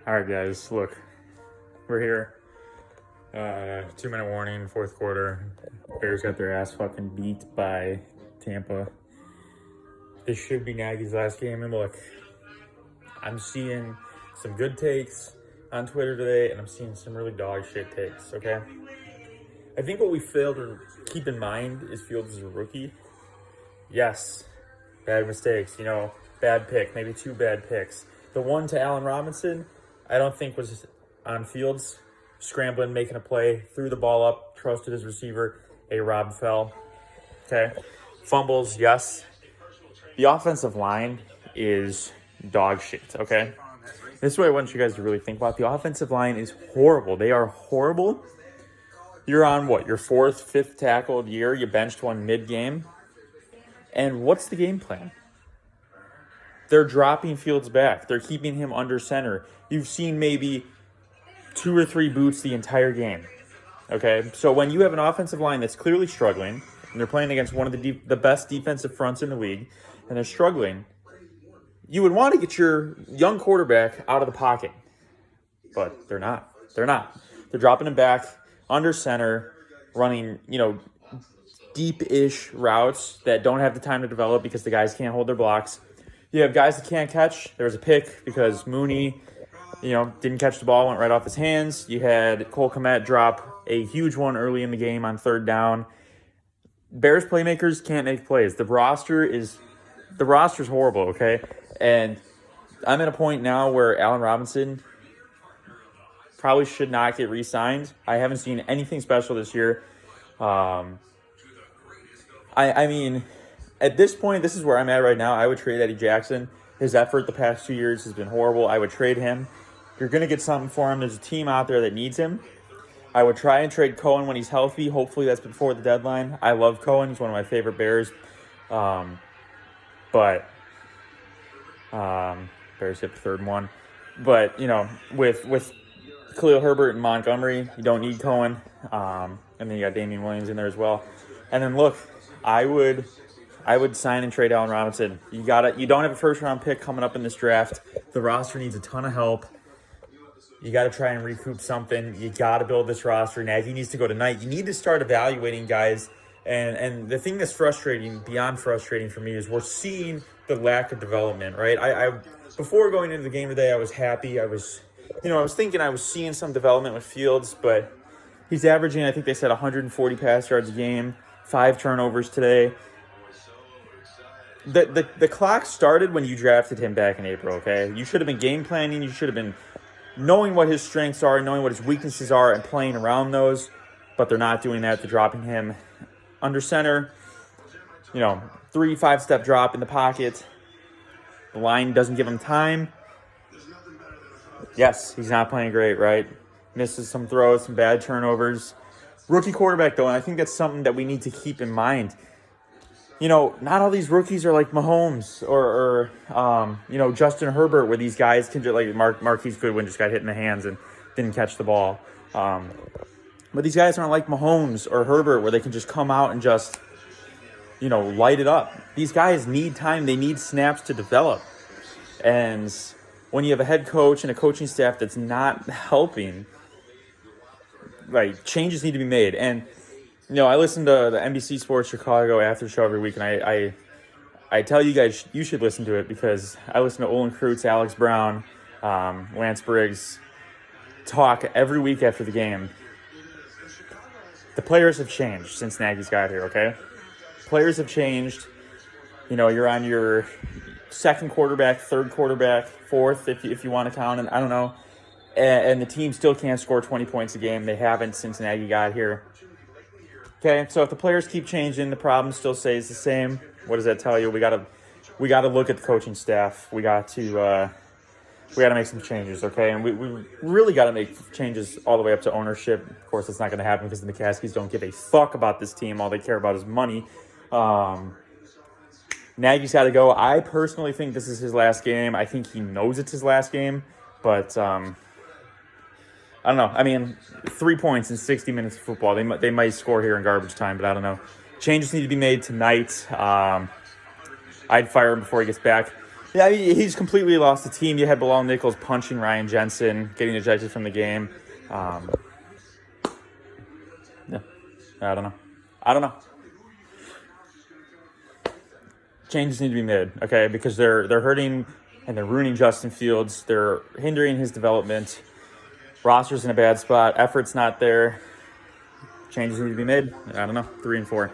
All right, guys, look, we're here. 2-minute warning, fourth quarter. Bears got their ass fucking beat by Tampa. This should be Nagy's last game. And look, I'm seeing some good takes on Twitter today, and I'm seeing some really dog shit takes, okay? I think what we failed to keep in mind is Fields is a rookie. Yes, bad mistakes, bad pick, maybe 2 bad picks. The one to Allen Robinson, I don't think was on Fields. Scrambling, making a play, threw the ball up, trusted his receiver. A-Rob fell. Okay. Fumbles, yes. The offensive line is dog shit, okay? This is what I want you guys to really think about. The offensive line is horrible. They are horrible. You're on what? Your 4th, 5th tackled year. You benched one mid-game. And what's the game plan? They're dropping Fields back. They're keeping him under center. You've seen maybe 2 or 3 boots the entire game. Okay? So when you have an offensive line that's clearly struggling, and they're playing against one of the best defensive fronts in the league, and they're struggling, you would want to get your young quarterback out of the pocket. But they're not. They're not. They're dropping him back under center, running, deep-ish routes that don't have the time to develop because the guys can't hold their blocks. You have guys that can't catch. There was a pick because Mooney, didn't catch the ball, went right off his hands. You had Cole Kmet drop a huge one early in the game on 3rd down. Bears playmakers can't make plays. The roster's horrible, okay? And I'm at a point now where Allen Robinson probably should not get re-signed. I haven't seen anything special this year. I mean, at this point, this is where I'm at right now. I would trade Eddie Jackson. His effort the past 2 years has been horrible. I would trade him. You're going to get something for him. There's a team out there that needs him. I would try and trade Cohen when he's healthy. Hopefully that's before the deadline. I love Cohen. He's one of my favorite Bears. But Bears hit the 3rd one. But, with Khalil Herbert and Montgomery, you don't need Cohen. And then you got Damian Williams in there as well. And then look, I would sign and trade Allen Robinson. You don't have a 1st-round pick coming up in this draft. The roster needs a ton of help. You got to try and recoup something. You got to build this roster. Nagy needs to go tonight. You need to start evaluating guys. And the thing that's frustrating, beyond frustrating for me, is we're seeing the lack of development, right? I before going into the game today, I was happy. I was thinking I was seeing some development with Fields, but he's averaging, I think they said, 140 pass yards a game, 5 turnovers today. The clock started when you drafted him back in April, okay? You should have been game planning. You should have been knowing what his strengths are, knowing what his weaknesses are, and playing around those. But they're not doing that. They're dropping him under center. 3-5-step drop in the pocket. The line doesn't give him time. Yes, he's not playing great, right? Misses some throws, some bad turnovers. Rookie quarterback, though, and I think that's something that we need to keep in mind. Not all these rookies are like Mahomes or Justin Herbert, where these guys can just, like Marquise Goodwin just got hit in the hands and didn't catch the ball. But these guys aren't like Mahomes or Herbert, where they can just come out and just, light it up. These guys need time. They need snaps to develop. And when you have a head coach and a coaching staff that's not helping, changes need to be made. And I listen to the NBC Sports Chicago after show every week, and I tell you guys you should listen to it because I listen to Olin Kreutz, Alex Brown, Lance Briggs talk every week after the game. The players have changed since Nagy's got here, okay? Players have changed. You're on your 2nd quarterback, 3rd quarterback, 4th if you want to count, and I don't know. And the team still can't score 20 points a game. They haven't since Nagy got here. Okay, so if the players keep changing, the problem still stays the same. What does that tell you? We gotta look at the coaching staff. We got to make some changes, okay? And we really got to make changes all the way up to ownership. Of course, it's not going to happen because the McCaskies don't give a fuck about this team. All they care about is money. Nagy's got to go. I personally think this is his last game. I think he knows it's his last game, but I don't know. I mean, 3 points in 60 minutes of football. They might score here in garbage time, but I don't know. Changes need to be made tonight. I'd fire him before he gets back. Yeah, I mean, he's completely lost the team. You had Bilal Nichols punching Ryan Jensen, getting ejected from the game. Yeah, I don't know. Changes need to be made, okay? Because they're hurting and they're ruining Justin Fields. They're hindering his development. Roster's in a bad spot. Effort's not there. Changes need to be made. I don't know. 3 and 4.